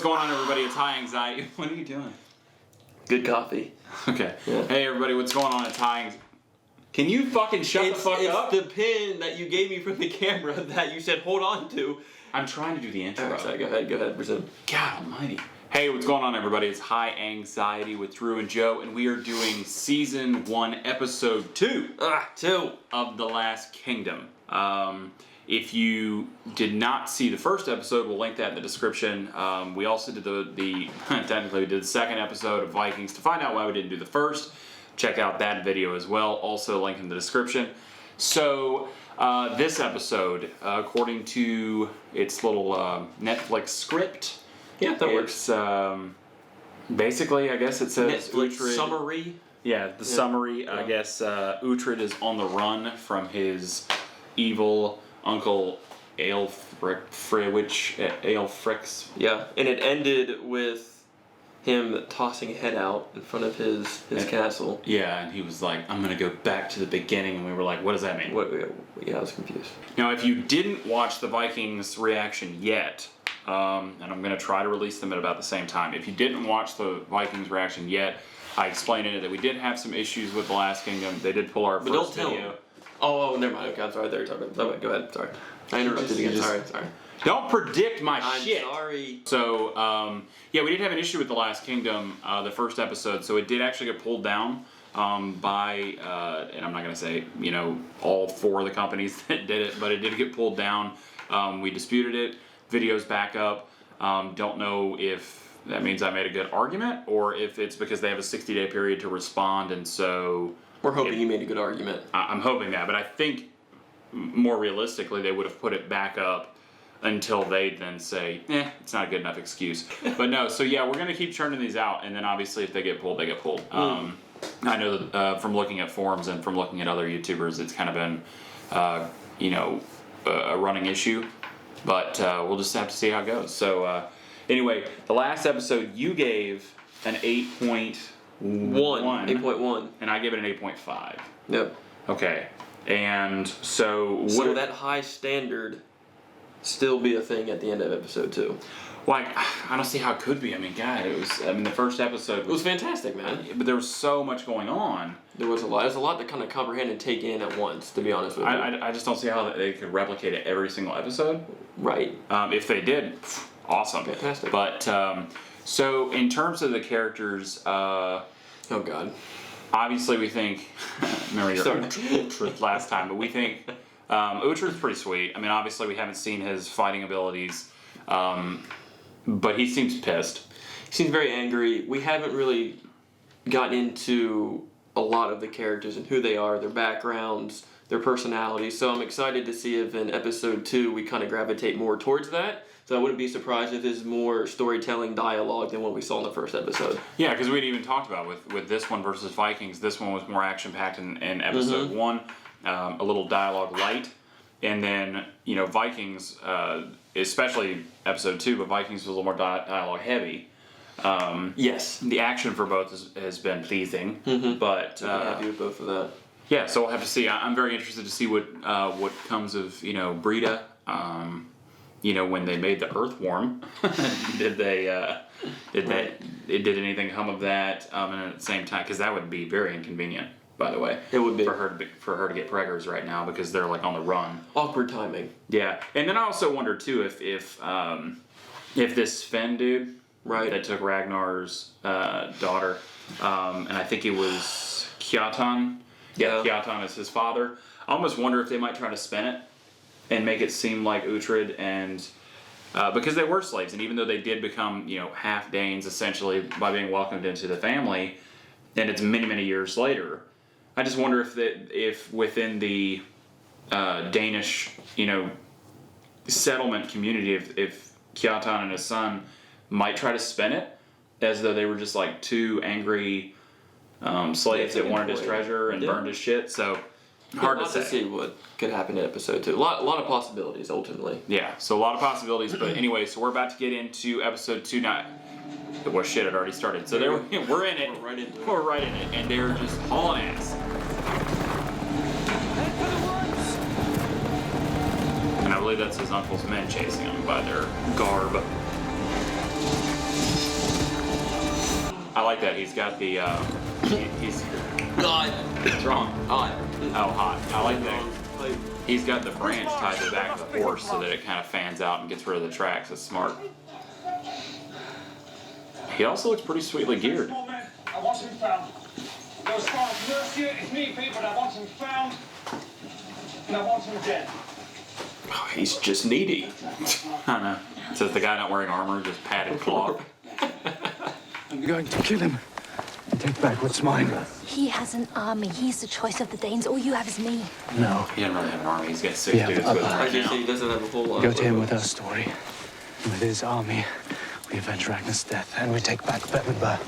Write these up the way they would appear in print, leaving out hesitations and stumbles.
what's going on, everybody? It's High Anxiety. What are you doing? Good coffee. Okay. Yeah. Hey, everybody, what's going on? It's High Anxiety. Can you fucking shut the fuck up? It's the pin that you gave me from the camera that you said hold on to. I'm trying to do the intro. All right, sorry, go ahead, Brazil. God almighty. Hey, what's going on, everybody? It's High Anxiety with Drew and Joe, and we are doing Season 1, Episode 2. 2. Of The Last Kingdom. If you did not see the first episode, we'll link that in the description. We also did technically we did the second episode of Vikings. To find out why we didn't do the first, check out that video as well. Also link in the description. So this episode, according to its little Netflix script, yeah, that works. Basically, I guess it says Netflix Uhtred, summary. Yeah, the summary. Yeah. I guess Uhtred is on the run from his evil Uncle Aelfric's. Yeah, and it ended with him tossing a head out in front of his castle. Yeah, and he was like, I'm going to go back to the beginning, and we were like, what does that mean? Yeah, I was confused. Now, if you didn't watch the Vikings reaction yet, and I'm going to try to release them at about the same time. If you didn't watch the Vikings reaction yet, I explained in it that we did have some issues with The Last Kingdom. They did pull our first video. Oh, never mind. Okay, I'm sorry. There you're talking about. Go ahead. Sorry. I interrupted again. Sorry. Don't predict my shit. I'm sorry. So, yeah, we did have an issue with The Last Kingdom, the first episode. So it did actually get pulled down by, and I'm not going to say, all four of the companies that did it, but it did get pulled down. We disputed it. Video's back up. Don't know if that means I made a good argument or if it's because they have a 60-day period to respond, and so... We're hoping you made a good argument. I'm hoping that, but I think more realistically they would have put it back up until they'd then say, it's not a good enough excuse. But no, so yeah, we're going to keep churning these out, and then obviously if they get pulled, they get pulled. I know that from looking at forums and from looking at other YouTubers, it's kind of been, a running issue, but we'll just have to see how it goes. So anyway, the last episode you gave an 8.1, and I gave it an 8.5. Yep. Okay, and so will that high standard still be a thing at the end of episode 2? Well, I don't see how it could be. I mean, God, the first episode was fantastic, man. But there was so much going on. There was a lot. There's a lot to kind of comprehend and take in at once, to be honest with you. I just don't see how they could replicate it every single episode. Right. If they did, awesome. Fantastic. But so in terms of the characters, oh God. Obviously, we think. Remember your Uhtred last time, but we think Uhtred's pretty sweet. I mean, obviously, we haven't seen his fighting abilities, but he seems pissed. He seems very angry. We haven't really gotten into a lot of the characters and who they are, their backgrounds, their personalities. So I'm excited to see if in episode 2 we kind of gravitate more towards that. So I wouldn't be surprised if there's more storytelling dialogue than what we saw in the first episode. Yeah, because we'd even talked about with this one versus Vikings, this one was more action-packed in episode 1, a little dialogue light. And then, Vikings, especially episode 2, but Vikings was a little more dialogue heavy. Yes. The action for both has been pleasing, but... I'm happy with both of that. Yeah, so we'll have to see. I'm very interested to see what comes of, Brida. When they made the earth warm, did anything come of that? And at the same time, because that would be very inconvenient, by the way. It would be for her to get preggers right now because they're like on the run. Awkward timing. Yeah, and then I also wonder too if this Sven dude, right, that took Ragnar's daughter, and I think it was Kjartan. Yeah, Kjartan is his father. I almost wonder if they might try to spin it and make it seem like Uhtred and because they were slaves, and even though they did become half Danes essentially by being welcomed into the family, and it's many, many years later, I just wonder if within the Danish settlement community, if Kjartan and his son might try to spin it as though they were just like two angry slaves that wanted his treasure and burned his shit. So hard to say. To see what could happen in episode 2. A lot of possibilities ultimately. Yeah, so a lot of possibilities. But anyway, so we're about to get into episode 2 now. Well, shit, it already started. So we're in it. We're right into it. We're right in it, and they're just hauling ass. And I believe that's his uncle's men chasing him by their garb. I like that. He's got the, he's God. strong. Hot. Oh, hot. I like that. Like, He's got the branch tied to the back of the horse so that it kind of fans out and gets rid of the tracks. That's smart. He also looks pretty sweetly geared. I want him found. Go as far as mercy if need be, but I want him found. And I want him dead. oh, he's just needy. I don't know. It says the guy not wearing armor, just padded cloth. I'm going to kill him and take back what's mine. He has an army. He's the choice of the Danes. All you have is me. No. He doesn't really have an army. He's got 6 Yeah, dudes but with him I right guess now. he doesn't have a whole lot. Go to him with our story. With his army, we avenge Ragnar's death and we take back Beverberg.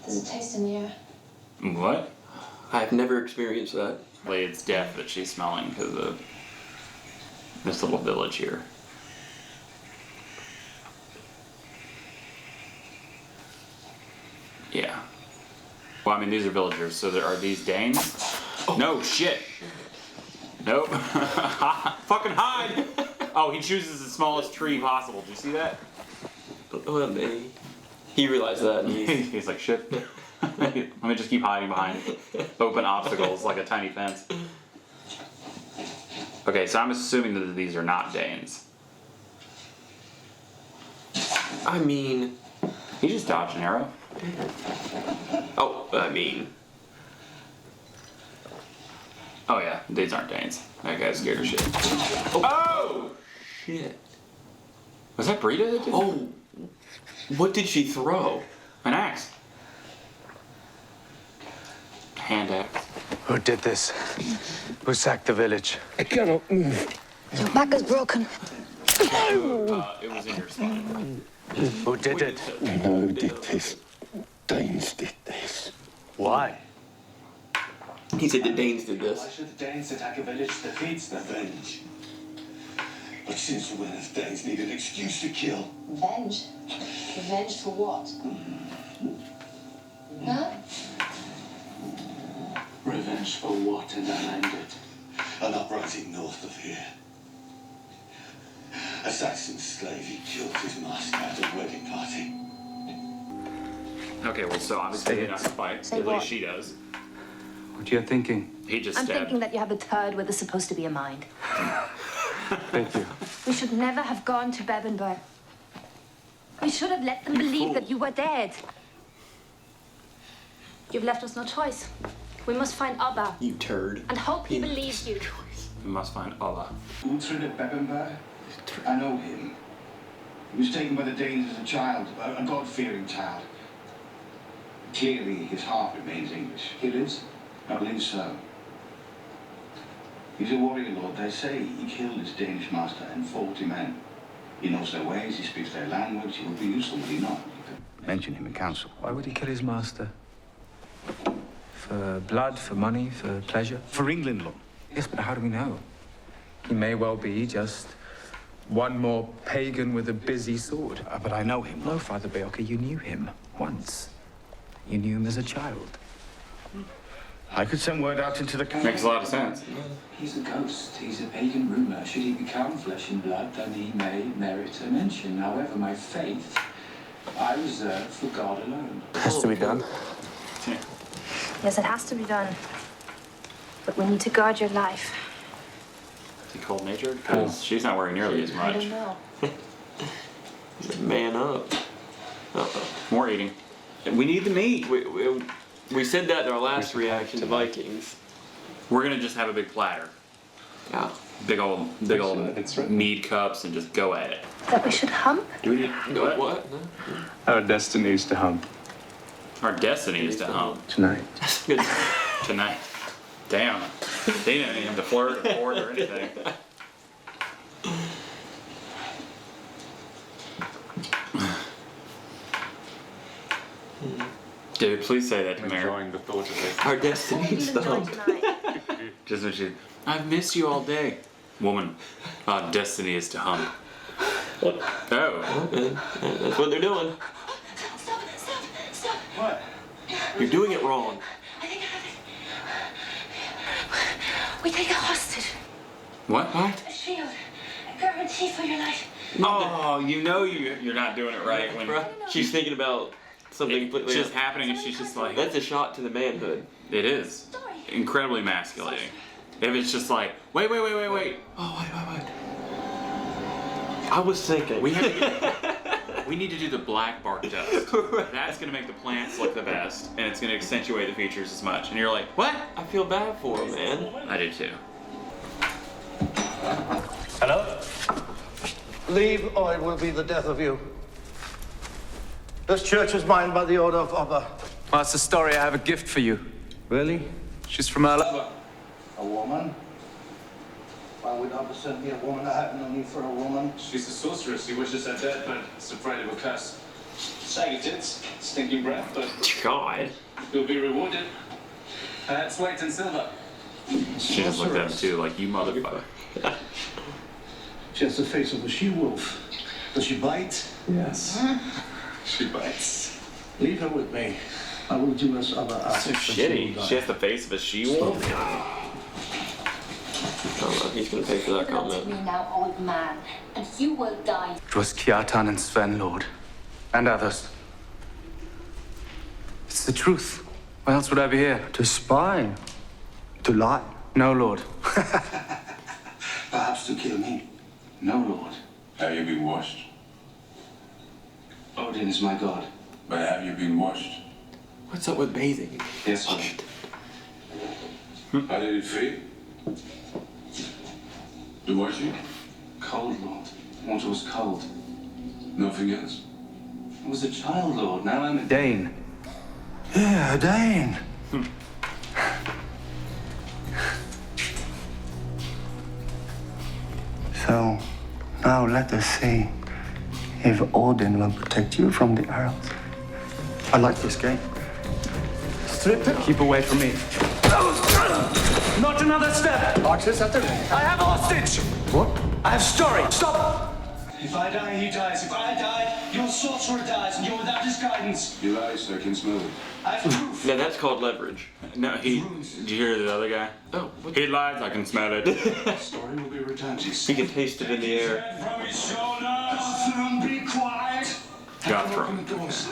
There's a taste in the air. What? I've never experienced that. It's death that she's smelling because of this little village here. Yeah. Well, I mean, these are villagers, so are these Danes? Oh. No, shit. Nope. Fucking hide! Oh, he chooses the smallest tree possible. Do you see that? Oh, man. He realized that. And He's like, shit. Let me just keep hiding behind open obstacles like a tiny fence. Okay, so I'm assuming that these are not Danes. I mean, He just dodged an arrow. oh, I mean, Oh yeah, these aren't Danes. That guy's scared of shit. Oh! shit. Was that Brida that did that? Oh, what did she throw? An axe. Hand axe. Who did this? Who sacked the village? I cannot move. Your back is broken. It was in your spine. Who did it? No, who did this? Danes did this. Why? He said the Danes did Why this. should the Danes attack a village that feeds them? Revenge. But since when have Danes need an excuse to kill? Revenge? Revenge for what? Huh? Revenge for what in that ended? An uprising north of here. A Saxon slave, he killed his master at a wedding party. Okay, well, so obviously Say they it. don't fight. Say At what? least she does. What you're thinking? He just I'm stabbed. thinking that you have a turd where there's supposed to be a mind. Thank you. We should never have gone to Bebenberg. We should have let them believe that you were dead. You've left us no choice. We must find Abba You turd. and hope he believes you. We must find Allah. Uhtred of Bebenberg? I know him. He was taken by the Danes as a child, a God-fearing child. Clearly, his heart remains English. He lives? I believe so. He's a warrior lord, they say. He killed his Danish master and 40 men. He knows their ways, he speaks their language, he will be useful, will he not? You could mention him in council. Why would he kill his master? For blood, for money, for pleasure? For England, Lord. Yes, but how do we know? He may well be just one more pagan with a busy sword. But I know him. No, Father Beoka, you knew him once. You knew him as a child. I could send word out into the Makes a lot of sense. He's a ghost. He's a pagan rumour. Should he become flesh and blood, then he may merit a mention. However, my faith, I reserve for God alone. Has to be done. Yes, it has to be done. But we need to guard your life. Is he cold natured? Because she's not wearing nearly as I much. don't know. Man up. More eating. We need the meat. We said that in our last reaction to Vikings. We're gonna just have a big platter. Yeah. Big old mead cups and just go at it. That we should hump? Do we need No, what? No? Our destiny is to hump Our destiny is to hump tonight. Good. tonight. Damn. They didn't even have to flirt or flirt or anything. Dude, please say that to Mary. the thought of it. Our destiny is the hump. Just when she, I've missed you all day. Woman, our destiny is to hump. Oh, That's what they're doing. Stop. What? You're doing it wrong. I think I have it. We take a hostage. what? A shield. A guarantee for your life. Oh, you know you're not doing it right when. She's thinking about something completely just else. happening, and she's just like, That's a shot to the manhood. it is incredibly emasculating. If it's just like, wait. Oh, wait. I was thinking. We need to do the black bark dust. That's gonna make the plants look the best, and it's gonna accentuate the features as much. And you're like, what? I feel bad for him, man. I do too. Hello? Leave, or it will be the death of you. This church is mine by the order of Abba. Master Story, I have a gift for you. Really? She's from her lover. A woman? Why would Abba send me a woman? I have no need for a woman. She's a sorceress. He wishes her dead, but is afraid of a curse. Saggy tits, stinking breath, but God. you'll be rewarded. Perhaps weight in silver. She just looked at him too, like, you motherfucker. She has the face of a she-wolf. Does she bite? Yes. She bites. Leave her with me. I will do as Abba asks. So shitty. She has the face of a she-wolf. Oh, he's gonna pay for that Belong to comment. me now, old man, and you will die. It was Kjartan and Sven, Lord. And others. It's the truth. Why else would I be here? To spy. To lie. No, Lord. Perhaps to kill me. No, Lord. Have you been washed? Odin is my god. But have you been washed? What's up with bathing? Yes, Lord. How did it feel? The washing? Cold, Lord. Water was cold. Nothing else? I was a child, Lord. Now I'm a... Dane. Yeah, Dane. So, now let us see if Odin will protect you from the arrows. I like this game. Strip it. Keep away from me. Not another step. Archers at the ready. I have a hostage. What? I have story. Stop. If I die, he dies. If I die, your sorcerer dies, and you're without his guidance. You lie so I can smell it. I have proof. Now that's called leverage. No, did you hear the other guy? Oh, what? He lies, I can smell it. The story will be returned. He can taste it in the air. From his shoulders. Be quiet. Got Open thrown. the doors.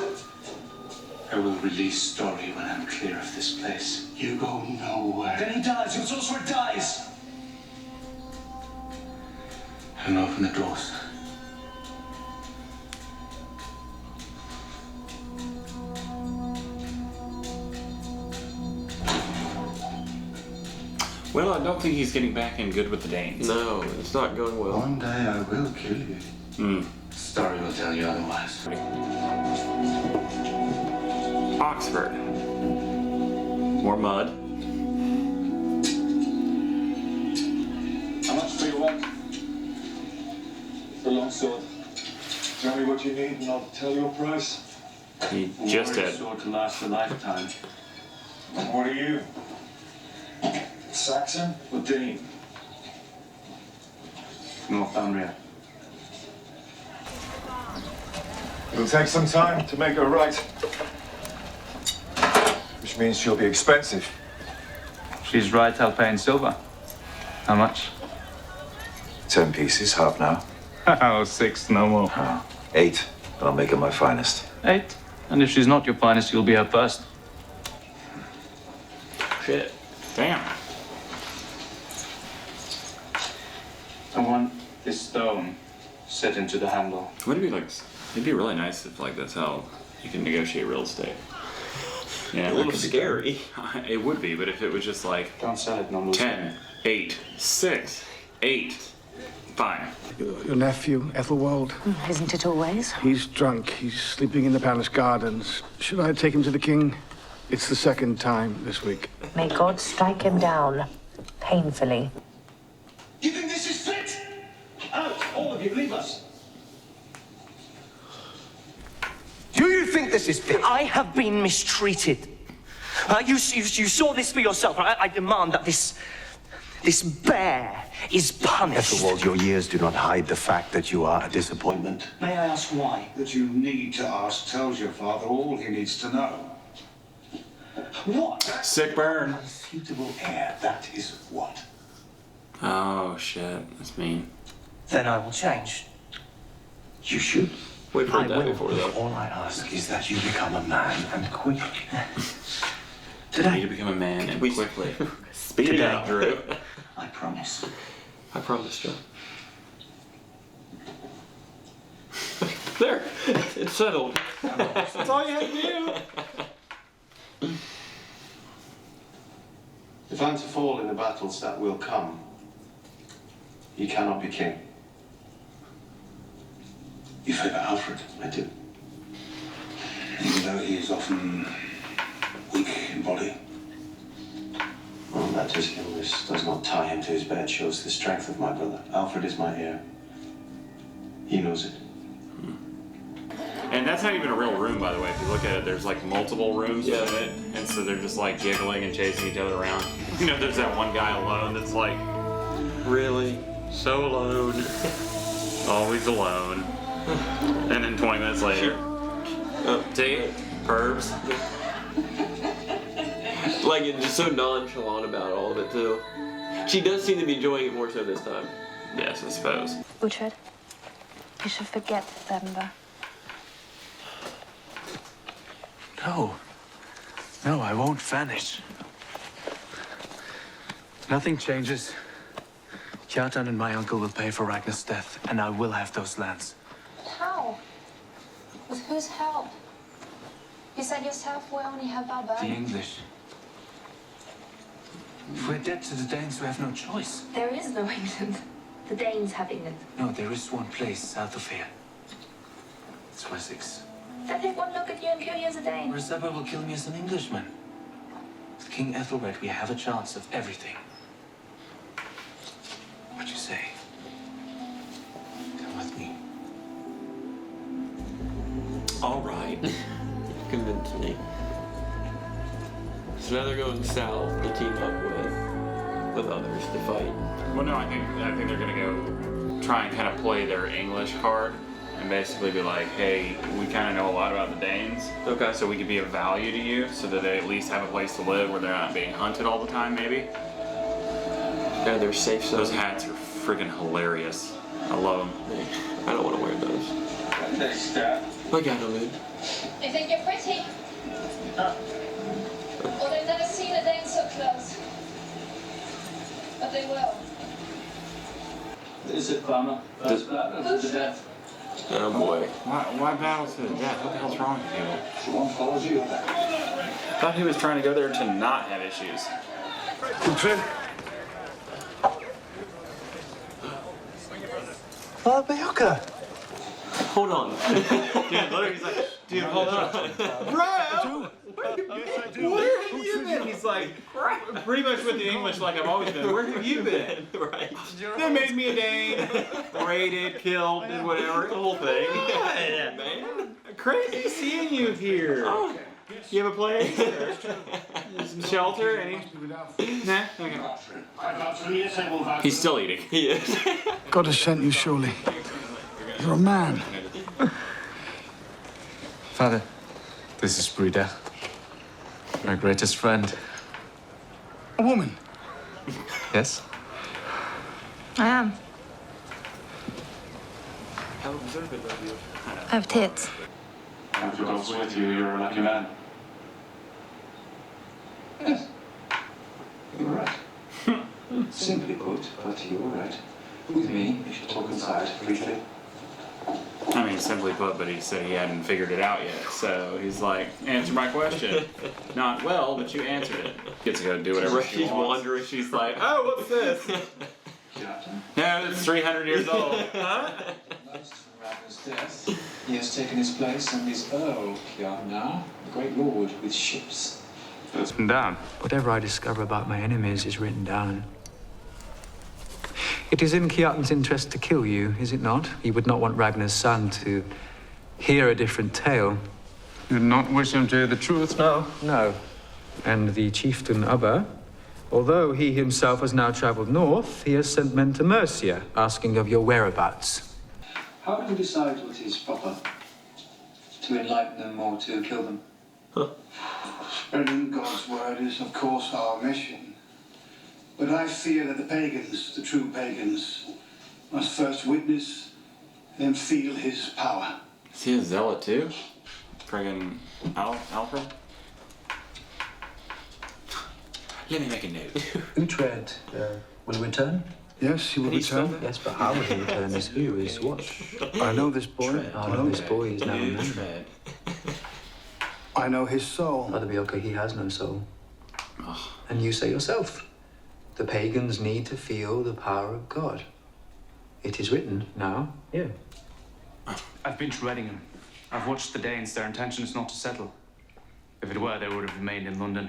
I will release Story when I'm clear of this place. You go nowhere. Then he dies. Your sorcerer dies. And open the doors. Well, I don't think he's getting back in good with the Danes. No, it's not going well. One day I will kill you. Story will tell you otherwise. Oxford. More mud. How much do you want? For a long sword. Tell me what you need and I'll tell you a price. He just Warrior did. sword to last a lifetime. And what are you? Saxon or Dane? Northumbria. It'll take some time to make her right. Which means she'll be expensive. She's right, I'll pay in silver. How much? 10 pieces, half now. Oh, 6, no more. 8, and I'll make her my finest. 8. And if she's not your finest, you'll be her first. Shit. Damn. I want this stone set into the handle. Would it be like? It'd be really nice if like that's how you can negotiate real estate. Yeah, A little scary. It would be, but if it was just like Don't sell it, no more. 10, 8, 6, 8, fine. Your nephew, Ethelwald, Isn't it always? he's drunk. He's sleeping in the palace gardens. Should I take him to the king? It's the second time this week. May God strike him down painfully. You think this is fit? Out, all of you, leave us. Do you think this is fit? I have been mistreated. You saw this for yourself. I demand that this bear is punished. Ethelwald, your years do not hide the fact that you are a disappointment. May I ask why? That you need to ask tells your father all he needs to know. What? Sick burn. Suitable heir, that is what. Oh shit, that's mean. Then I will change. You should. We've heard that before, though. All I ask is that you become a man and quickly. Today. You need to become a man and quickly. Speed it up, Drew. I promise. I promise, John. There, it's settled. That's all you had to do. If I'm to fall in the battles that will come, he cannot be king. You favour Alfred? I do. Even though he is often weak in body. Well, that his illness does not tie him to his bed shows the strength of my brother. Alfred is my heir. He knows it. And that's not even a real room, by the way. If you look at it, there's like multiple rooms in it, and so they're just like giggling and chasing each other around. You know, there's that one guy alone that's like, really? So alone. Always alone. And then 20 minutes later, see? Pervs. Like, it's just so nonchalant about all of it, too. She does seem to be enjoying it more so this time. Yes, I suppose. Uhtred, you should forget December. No. No, I won't vanish. Nothing changes. Kjartan and my uncle will pay for Ragnar's death, and I will have those lands. How? With whose help? You said yourself we only have our The English. If we're dead to the Danes, we have no choice. There is no England. The Danes have England. No, there is one place south of here. It's Wessex. Then take one look at you and kill you as a Dane. Or Zebba will kill me as an Englishman. With King Ethelred, we have a chance of everything. What you say? Come with me. All right. You've convinced me. So now they're going south to team up with others to fight. Well, no, I think they're gonna go try and kind of play their English card and basically be like, hey, we kind of know a lot about the Danes. Okay. So we could be of value to you, so that they at least have a place to live where they're not being hunted all the time, maybe. Yeah, they're safe. So those hats are friggin' hilarious. I love them. I don't want to wear those. I got no mood. You think you're pretty? Well, they've never seen a Dane so close. But they will. Is it Clamor? First battle to the death. Oh boy. Why battle to the death? What the hell's wrong with you? One follows you. I thought he was trying to go there to not have issues. Uhtred? Hold on. Dude, literally, he's like, dude, hold on. Bro! Where have you been? He's like, pretty much with the English like I've always been. Where have you been? Right. They made me a Dane, raided, killed, did whatever, the whole thing. Yeah, man. Crazy seeing you here. Oh. You have a place? Some shelter? Any? Nah? Okay. He's still eating. He is. God has sent you, surely. You're a man. Father, this is Brida, my greatest friend. A woman? Yes? I am. How observant of you. I have tits. And if God's with you, you're a lucky man. Yes. You're right. Simply put, but you're right. With me, you should talk inside briefly. I mean, simply put, but he said he hadn't figured it out yet. So he's like, answer my question. Not well, but you answered it. Gets to go do whatever she She's wants. wandering. She's like, oh, what's this? No, it's 300 years old. Huh? Most from Ragnar's death, he has taken his place and is Earl Kjartan, the great lord with ships. It's written down. Whatever I discover about my enemies is written down. It is in Kjartan's interest to kill you, is it not? He would not want Ragnar's son to hear a different tale. You would not wish him to hear the truth? No. No. And the chieftain Ubba, although he himself has now traveled north, he has sent men to Mercia, asking of your whereabouts. How do you decide what is proper? To enlighten them or to kill them? Spreading God's word is, of course, our mission. But I fear that the pagans, the true pagans, must first witness, then feel his power. Is he a zealot too? Friggin' Alfred? Let me make a note. Uhtred will return? Yes, he will return. Yes, but how will he return? Is who? Is what? I know this boy. I know this boy is now a man. Uhtred. I know his soul. Father Bioka, he has no soul. And you say yourself, the pagans need to feel the power of God. It is written now, here. I've been to Readingham. I've watched the Danes. Their intention is not to settle. If it were, they would have remained in London.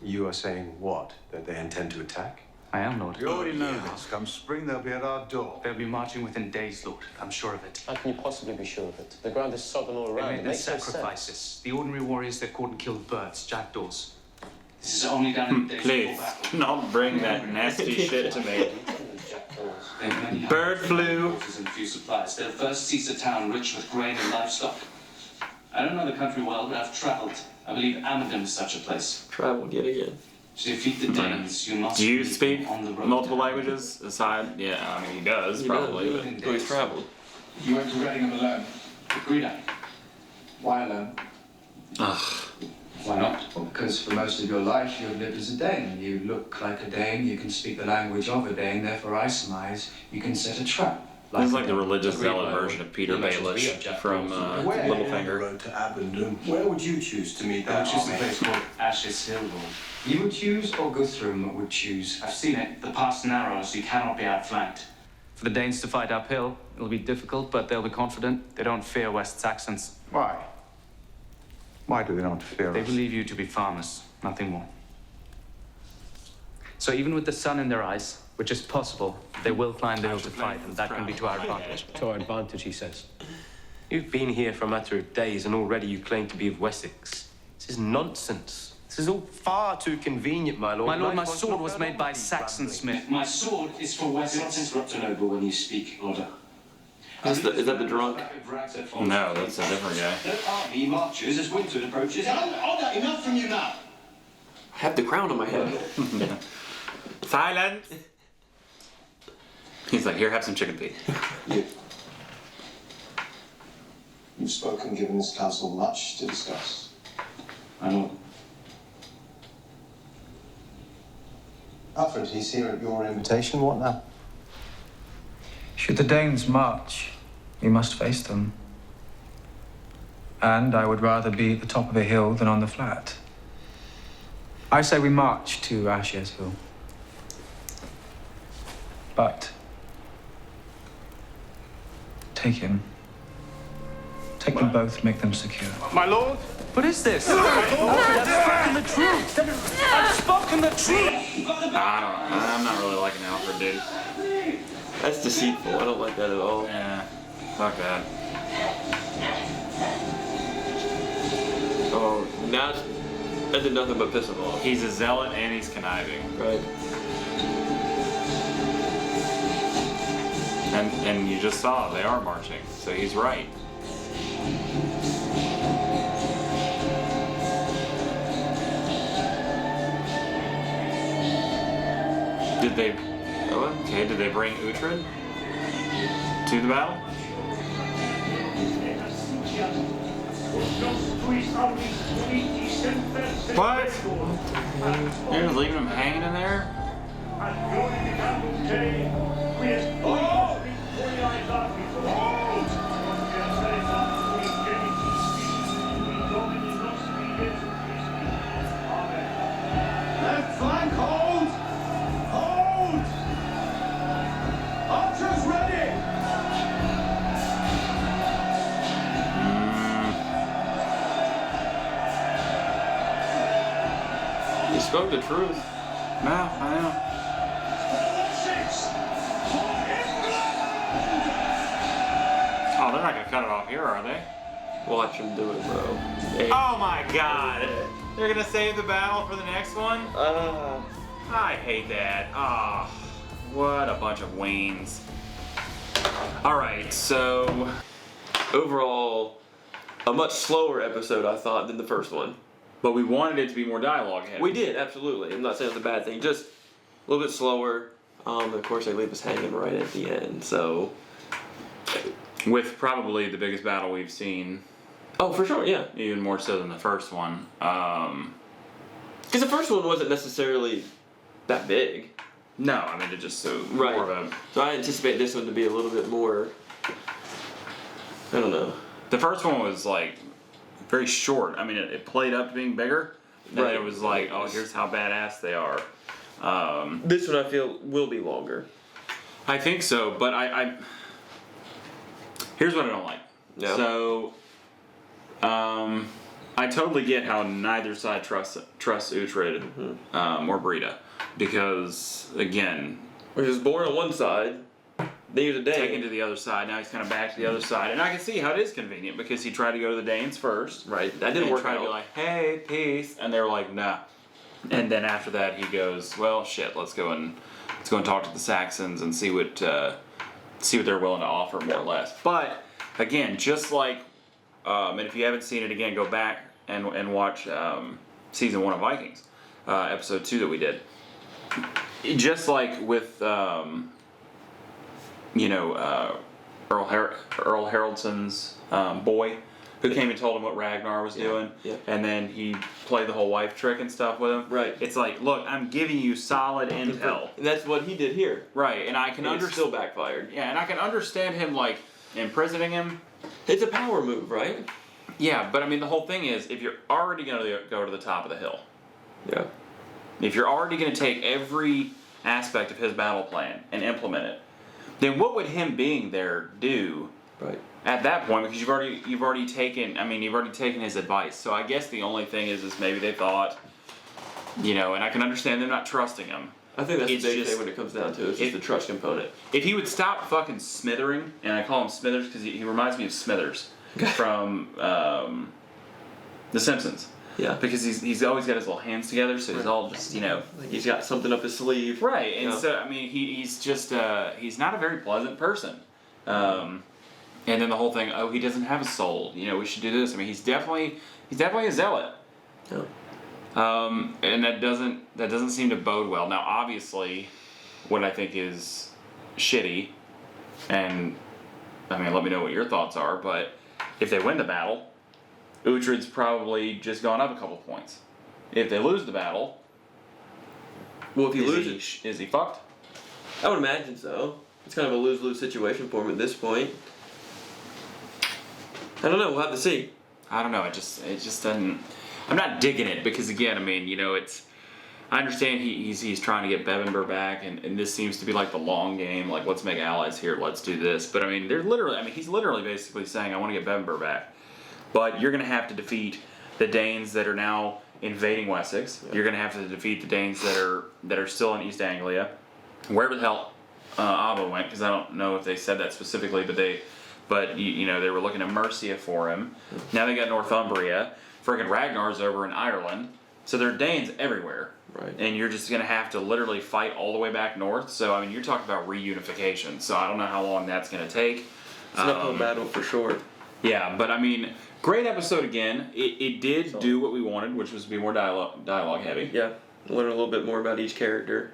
You are saying what? That they intend to attack? I am, Lord. You already know this. Come spring, they'll be at our door. They'll be marching within days, Lord. I'm sure of it. How can you possibly be sure of it? The ground is sodden all They around. made It their makes no sense. sacrifices. The ordinary warriors they caught and killed birds, jackdaws. This is only done in the days Please, before battle. don't bring that nasty shit to me. They have many Bird hundreds of flu. horses and few supplies. They'll first seize a town rich with grain and livestock. I don't know the country well, but I've travelled. I believe Amerdam is such a place. Traveled yet again. To defeat the Danes, you must Do you meet speak them on the road. multiple languages aside? Yeah, I mean he does probably. Does, But yeah. He's traveled. You went to Readingham alone. With Brida. Why alone? Why not? Well, because for most of your life you have lived as a Dane. You look like a Dane, you can speak the language of a Dane, therefore I surmise you can set a trap. This is like a the Dane. religious Agreed, zealot my lord. version of Peter You mentioned Baelish we have from Where? Littlefinger. Road to Aberdeen. Where would you choose to meet I would that choose a army? place called Ash's Hill, Lord. You would choose, or Guthrum would choose? I've seen it. The pass narrows. You cannot be outflanked. For the Danes to fight uphill, it'll be difficult, but they'll be confident. They don't fear West Saxons. Why? Why do they not fear They us? believe you to be farmers, nothing more. So even with the sun in their eyes, which is possible, they will climb the hill to fight, and that can be to our advantage. To our advantage, he says. You've been here for a matter of days, and already you claim to be of Wessex. This is nonsense. This is all far too convenient, my lord. My lord, my Life sword was not made by be Saxon rambling. smith. My sword is for Wessex. Do not interrupt a noble when you speak, Order. Is that the drunk? No, that's a different guy. The army marches as winter approaches. Order, enough from you now. I have the crown on my head. Silence! He's like, here, have some chicken feet. You've spoken, given this council much to discuss. I know. Alfred, he's here at your invitation. What now? Should the Danes march, we must face them. And I would rather be at the top of a hill than on the flat. I say we march to Ash's Hill. But take him. Take them both, make them secure. My lord? What is this? I've spoken the truth! I've spoken the truth! I'm not really liking Alfred, dude. That's deceitful. I don't like that at all. Yeah, fuck that. Oh, now that did nothing but piss him off. He's a zealot and he's conniving. Right. And you just saw, they are marching, so he's right. Did they... Okay, did they bring Uhtred to the battle? What? You're just leaving him hanging in there? Left flank, hold! Hold! Archers ready! He spoke the truth. No, I know. Oh, they're not gonna cut it off here, are they? Watch him do it, bro. Hey. Oh my god! They're gonna save the battle for the next one? I hate that. Ah, what a bunch of wanes. Alright, so... Overall, a much slower episode, I thought, than the first one. But we wanted it to be more dialogue heavy. We did, absolutely. I'm not saying it's a bad thing. Just a little bit slower. And of course, they leave us hanging right at the end. So with probably the biggest battle we've seen. Oh, for sure, yeah. Even more so than the first one. Because the first one wasn't necessarily that big. No, I mean, it just right. more of a... So I anticipate this one to be a little bit more... I don't know. The first one was like very short. I mean, it played up to being bigger. And Right. it was like, oh, here's how badass they are. This one I feel will be longer. I think so, but I here's what I don't like. Yeah. So, I totally get how neither side trusts Uhtred or Brida, because again, he was born on one side, then he was a Dane. taken to the other side. Now he's kind of back to the other side, and I can see how it is convenient because he tried to go to the Danes first. Right. That didn't and work tried out. to be like, hey, peace, and they were like, nah. And then after that, he goes, well, shit, let's go and talk to the Saxons and see what they're willing to offer, more or less. But again, just like, and if you haven't seen it, again, go back and watch season 1 of Vikings, episode 2 that we did. Just like with Earl Haraldson's boy, who came and told him what Ragnar was doing, and then he played the whole wife trick and stuff with him. Right. It's like, look, I'm giving you solid intel. And that's what he did here. Right, and I can And it still backfired. Yeah, and I can understand him like imprisoning him. It's a power move, right? Yeah, but I mean the whole thing is, if you're already going to go to the top of the hill, yeah, if you're already going to take every aspect of his battle plan and implement it, then what would him being there do? Right. At that point, because you've already taken his advice. So I guess the only thing is maybe they thought, and I can understand them not trusting him. I think that's the big thing when it comes down to it. It's just the trust component. If he would stop fucking smithering, and I call him Smithers because he reminds me of Smithers from The Simpsons. Yeah. Because he's always got his little hands together, so he's all just, Like he's got something up his sleeve. Right, and so, I mean, he's just, he's not a very pleasant person. And then the whole thing, oh, he doesn't have a soul, we should do this. I mean, he's definitely a zealot. Yeah. And that doesn't seem to bode well. Now, obviously, what I think is shitty, and, I mean, let me know what your thoughts are, but if they win the battle, Uhtred's probably just gone up a couple points. If they lose the battle, well, if he loses, is he fucked? I would imagine so. It's kind of a lose-lose situation for him at this point. I don't know. We'll have to see. I don't know. It just doesn't. I'm not digging it because again, I mean, it's. I understand he's trying to get Bebbanburg back, and this seems to be like the long game. Like, let's make allies here. Let's do this. But I mean, he's literally basically saying, I want to get Bebbanburg back, but you're going to have to defeat the Danes that are now invading Wessex. Yeah. You're going to have to defeat the Danes that are still in East Anglia, wherever the hell Abba went, because I don't know if they said that specifically, but they were looking to Mercia for him. Now they got Northumbria. Friggin' Ragnar's over in Ireland. So there are Danes everywhere. Right. And you're just going to have to literally fight all the way back north. So, I mean, you're talking about reunification. So I don't know how long that's going to take. It's an uphill battle for sure. Yeah, but I mean, great episode again. It did do what we wanted, which was to be more dialogue heavy. Yeah, learn a little bit more about each character.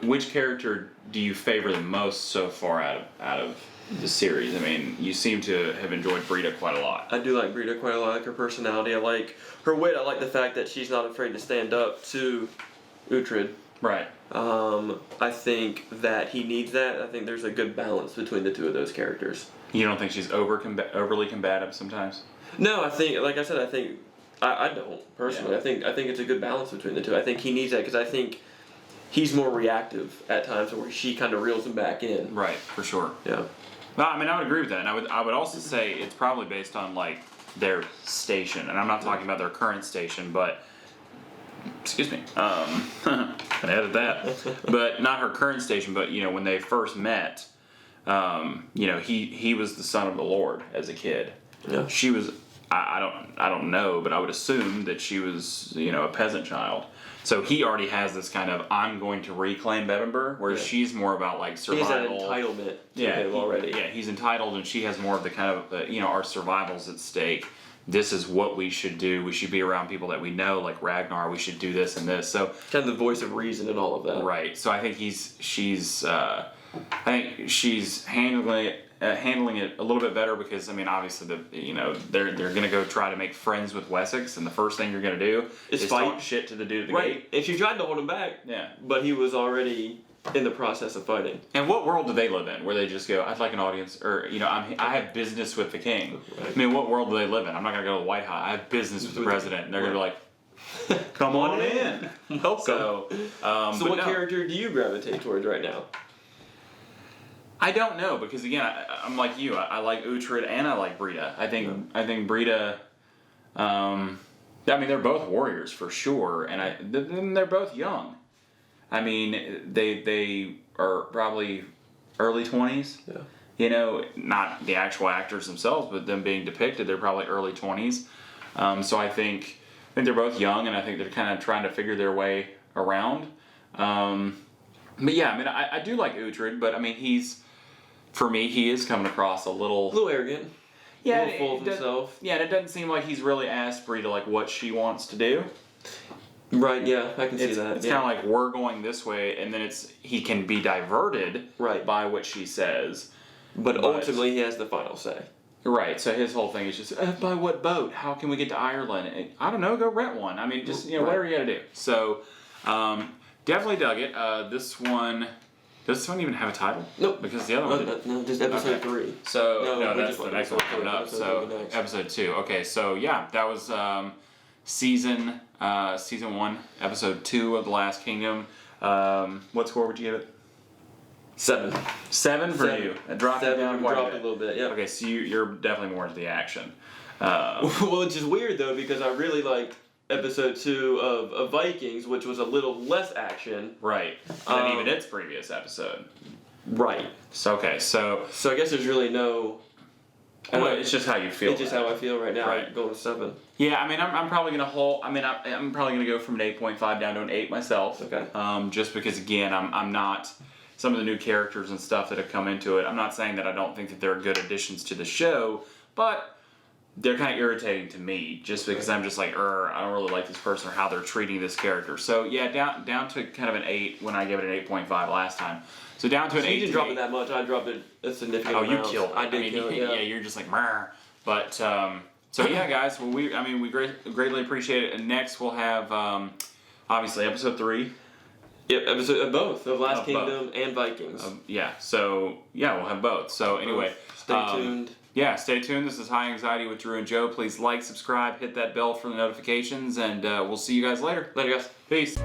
Which character do you favor the most so far out of the series? I mean, you seem to have enjoyed Brida quite a lot. I do like Brida quite a lot. I like her personality. I like her wit. I like the fact that she's not afraid to stand up to Uhtred. Right. I think that he needs that. I think there's a good balance between the two of those characters. You don't think she's overly combative sometimes? No, I think, like I said, I don't personally. Yeah. I think it's a good balance between the two. I think he needs that because I think he's more reactive at times, where she kind of reels him back in. Right, for sure. Yeah. Well, I mean, I would agree with that, and I would also say it's probably based on like their station, and I'm not talking about their current station, but excuse me, I added that, but not her current station, but when they first met, he was the son of the Lord as a kid. Yeah. She was. I don't know, but I would assume that she was a peasant child. So he already has this kind of, I'm going to reclaim Bebbanburg, whereas she's more about like survival. He has an entitlement to him already. Yeah, he's entitled, and she has more of the kind of, our survival's at stake. This is what we should do. We should be around people that we know, like Ragnar. We should do this and this. So kind of the voice of reason and all of that. Right. So I think she's handling it handling it a little bit better because I mean, obviously they're gonna go try to make friends with Wessex, and the first thing you're gonna do is talk shit to the dude at the gate. And she tried to hold him back. Yeah. But he was already in the process of fighting. And what world do they live in? Where they just go, I'd like an audience, or I have business with the king. Right. I mean, what world do they live in? I'm not gonna go to the White House. I have business with the president, and they're gonna be like, come on in. Welcome. So what character do you gravitate towards right now? I don't know because again, I'm like you. I like Uhtred and I like Brida. I think Brida. I mean, they're both warriors for sure, and they're both young. I mean, they are probably early 20s. Yeah. You know, not the actual actors themselves, but them being depicted, they're probably early 20s. So I think they're both young, and I think they're kind of trying to figure their way around. But yeah, I mean, I do like Uhtred, but I mean, for me, he is coming across a little arrogant. Yeah, a little full of himself. Yeah, and it doesn't seem like he's really asked Brida like what she wants to do. Right. Yeah, I can see that. It's kind of like we're going this way, and then he can be diverted by what she says. But ultimately, he has the final say. Right. So his whole thing is just by what boat? How can we get to Ireland? And, I don't know. Go rent one. I mean, just whatever you got to do. So definitely dug it. This one. Does this one even have a title? Nope. Because the other one. No, just episode 3. So no, that's the next one coming up. So episode 2. Okay, so yeah, that was season 1, episode 2 of The Last Kingdom. What score would you give it? 7. 7 for you. It dropped it down quite a bit. A little bit. Yeah. Okay, so you're definitely more into the action. Well, it's just weird though because I really liked episode 2 of Vikings, which was a little less action. Right. Than even its previous episode. Right. So okay, so I guess there's really no. It's just how you feel. It's just how I feel right now. Right. I'm going with 7. Yeah, I mean, I'm probably gonna hold. I mean, I'm probably gonna go from an 8.5 down to an 8 myself. Okay. Just because again, I'm not. Some of the new characters and stuff that have come into it. I'm not saying that I don't think that they're good additions to the show, but they're kind of irritating to me just because I'm just like, I don't really like this person or how they're treating this character. So yeah, down to kind of an 8 when I gave it an 8.5 last time. So down to an 8. You didn't drop it that much. I dropped it a significant amount. Oh, you killed it. I did kill it. Yeah, you're just like, Meh. But so yeah, guys. Well, we greatly appreciate it. And next we'll have obviously episode 3. Yep, episode both of Last Kingdom and Vikings. Yeah. So yeah, we'll have both. So anyway, stay tuned. Yeah, stay tuned. This is High Anxiety with Drew and Joe. Please like, subscribe, hit that bell for the notifications, and we'll see you guys later. Later, guys. Peace.